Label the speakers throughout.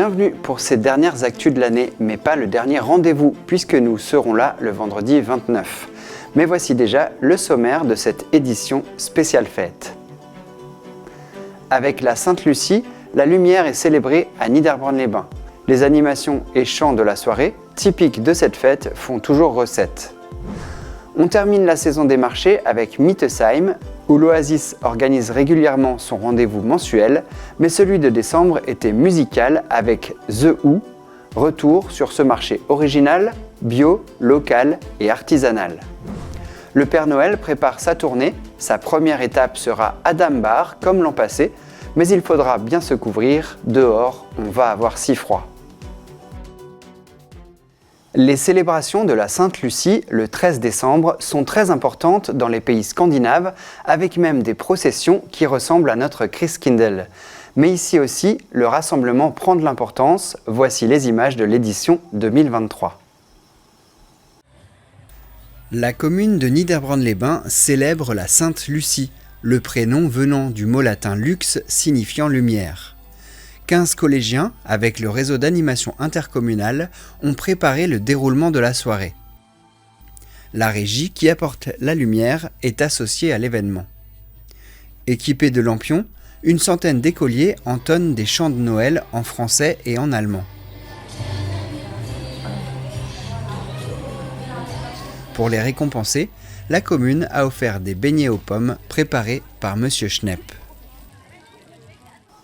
Speaker 1: Bienvenue pour ces dernières actus de l'année, mais pas le dernier rendez-vous, puisque nous serons là le vendredi 29. Mais voici déjà le sommaire de cette édition spéciale fête. Avec la Sainte-Lucie, la lumière est célébrée à Niederbronn-les-Bains. Les animations et chants de la soirée, typiques de cette fête, font toujours recette. On termine la saison des marchés avec Mittesheim, où l'Oasis organise régulièrement son rendez-vous mensuel, mais celui de décembre était musical avec The Who, retour sur ce marché original, bio, local et artisanal. Le Père Noël prépare sa tournée, sa première étape sera Adam Bar comme l'an passé, mais il faudra bien se couvrir, dehors on va avoir si froid. Les célébrations de la Sainte-Lucie, le 13 décembre, sont très importantes dans les pays scandinaves, avec même des processions qui ressemblent à notre Christkindl. Mais ici aussi, le rassemblement prend de l'importance. Voici les images de l'édition 2023. La commune de Niederbronn-les-Bains célèbre la Sainte-Lucie, le prénom venant du mot latin lux signifiant lumière. 15 collégiens, avec le réseau d'animation intercommunale, ont préparé le déroulement de la soirée. La régie qui apporte la lumière est associée à l'événement. Équipés de lampions, une centaine d'écoliers entonnent des chants de Noël en français et en allemand. Pour les récompenser, la commune a offert des beignets aux pommes préparés par Monsieur Schnepp.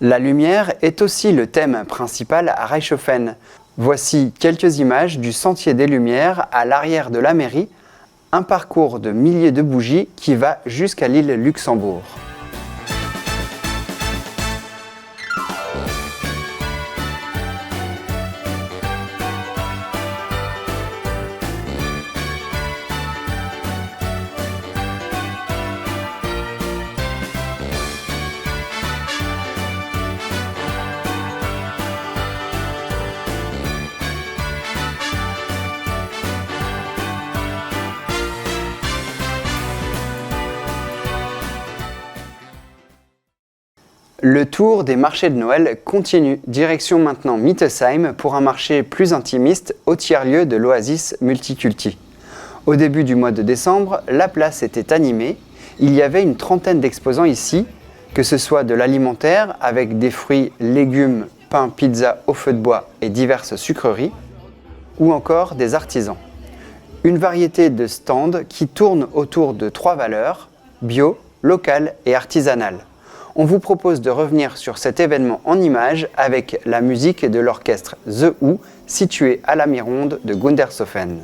Speaker 1: La lumière est aussi le thème principal à Reichshoffen. Voici quelques images du Sentier des Lumières à l'arrière de la mairie, un parcours de milliers de bougies qui va jusqu'à l'île Luxembourg. Le tour des marchés de Noël continue. Direction maintenant Mittesheim pour un marché plus intimiste au tiers-lieu de l'Oasis Multiculti. Au début du mois de décembre, la place était animée. Il y avait une trentaine d'exposants ici, que ce soit de l'alimentaire avec des fruits, légumes, pain, pizza au feu de bois et diverses sucreries, ou encore des artisans. Une variété de stands qui tournent autour de 3 valeurs, bio, local et artisanal. On vous propose de revenir sur cet événement en images avec la musique de l'orchestre The Who, situé à la mi-ronde de Gundershofen.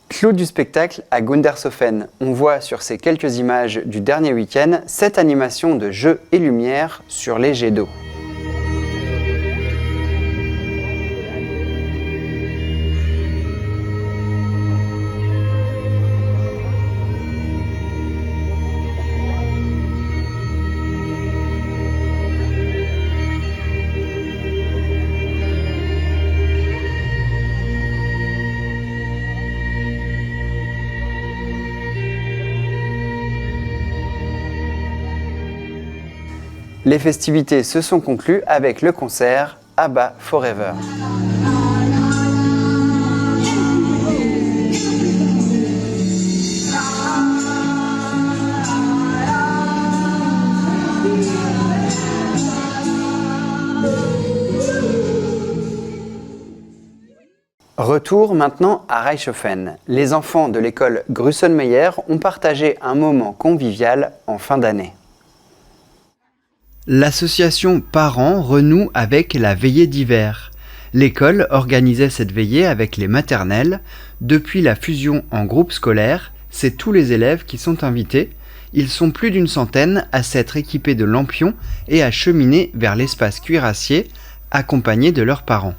Speaker 1: Clou du spectacle à Gundershofen. On voit sur ces quelques images du dernier week-end cette animation de jeux et lumière sur les jets d'eau. Les festivités se sont conclues avec le concert ABBA Forever. Retour maintenant à Reichshofen. Les enfants de l'école Grüsselmeyer ont partagé un moment convivial en fin d'année. L'association Parents renoue avec la veillée d'hiver. L'école organisait cette veillée avec les maternelles. Depuis la fusion en groupe scolaire, c'est tous les élèves qui sont invités. Ils sont plus d'une centaine à s'être équipés de lampions et à cheminer vers l'espace cuirassier, accompagnés de leurs parents.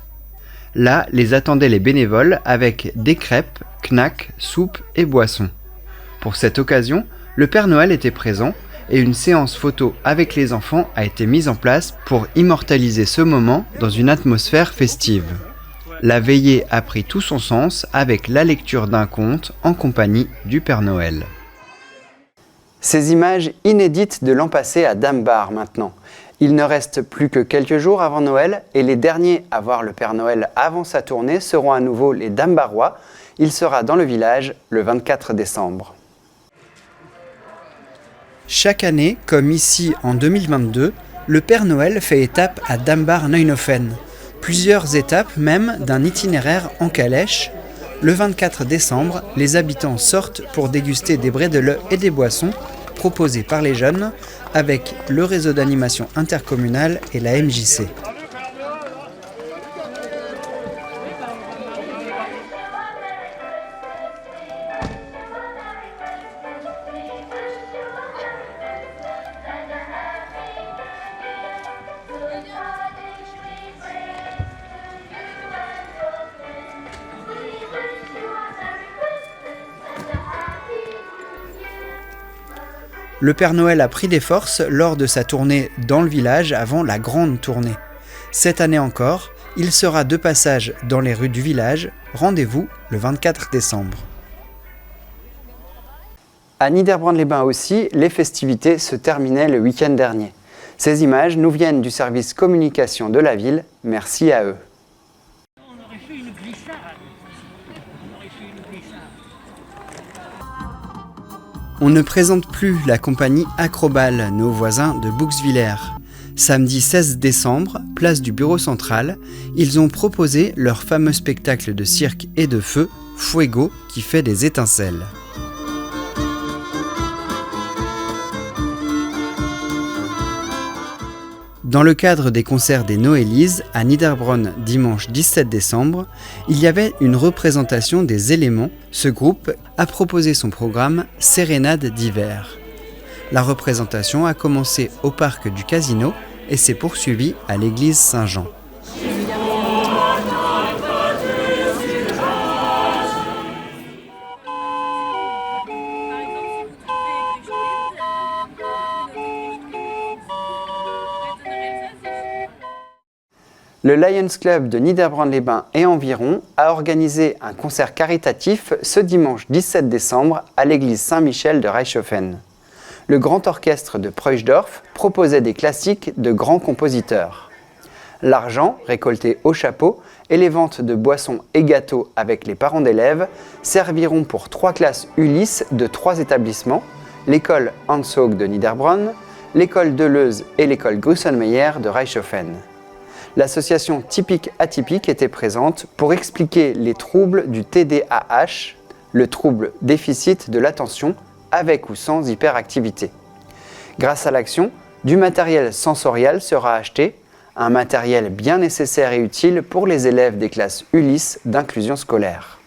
Speaker 1: Là, les attendaient les bénévoles avec des crêpes, knacks, soupes et boissons. Pour cette occasion, le Père Noël était présent et une séance photo avec les enfants a été mise en place pour immortaliser ce moment dans une atmosphère festive. La veillée a pris tout son sens avec la lecture d'un conte en compagnie du Père Noël. Ces images inédites de l'an passé à Dambar maintenant. Il ne reste plus que quelques jours avant Noël et les derniers à voir le Père Noël avant sa tournée seront à nouveau les Dambarois. Il sera dans le village le 24 décembre. Chaque année, comme ici en 2022, le Père Noël fait étape à Dambar-Neunofen. Plusieurs étapes même d'un itinéraire en calèche. Le 24 décembre, les habitants sortent pour déguster des bredele et des boissons proposés par les jeunes avec le réseau d'animation intercommunale et la MJC. Le Père Noël a pris des forces lors de sa tournée dans le village avant la grande tournée. Cette année encore, il sera de passage dans les rues du village. Rendez-vous le 24 décembre. À Niederbrandt-les-Bains aussi, les festivités se terminaient le week-end dernier. Ces images nous viennent du service communication de la ville. Merci à eux. On ne présente plus la compagnie Acrobal, nos voisins de Bouxwiller. Samedi 16 décembre, place du bureau central, ils ont proposé leur fameux spectacle de cirque et de feu, Fuego, qui fait des étincelles. Dans le cadre des concerts des Noélises à Niederbronn dimanche 17 décembre, il y avait une représentation des éléments. Ce groupe a proposé son programme Sérénade d'hiver. La représentation a commencé au parc du Casino et s'est poursuivie à l'église Saint-Jean. Le Lions Club de Niederbrandt-les-Bains et environ a organisé un concert caritatif ce dimanche 17 décembre à l'église Saint-Michel de Reichshofen. Le grand orchestre de Preuchdorf proposait des classiques de grands compositeurs. L'argent, récolté au chapeau, et les ventes de boissons et gâteaux avec les parents d'élèves serviront pour 3 classes Ulysse de 3 établissements, l'école Hanshoog de Niederbronn, l'école Deleuze et l'école Grussenmeyer de Reichshofen. L'association Typique Atypique était présente pour expliquer les troubles du TDAH, le trouble déficit de l'attention, avec ou sans hyperactivité. Grâce à l'action, du matériel sensoriel sera acheté, un matériel bien nécessaire et utile pour les élèves des classes Ulysse d'inclusion scolaire.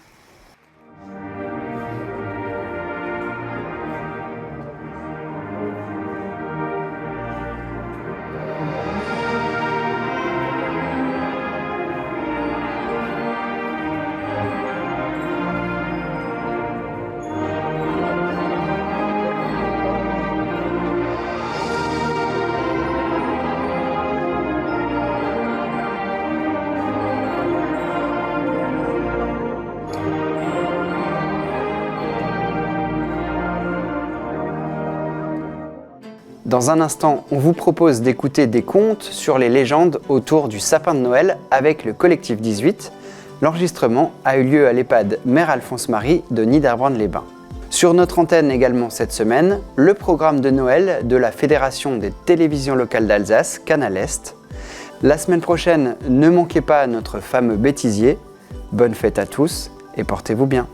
Speaker 1: Dans un instant, on vous propose d'écouter des contes sur les légendes autour du sapin de Noël avec le collectif 18. L'enregistrement a eu lieu à l'EHPAD Mère Alphonse Marie de Niederbrandt-les-Bains. Sur notre antenne également cette semaine, le programme de Noël de la Fédération des télévisions locales d'Alsace, Canal Est. La semaine prochaine, ne manquez pas notre fameux bêtisier. Bonne fête à tous et portez-vous bien.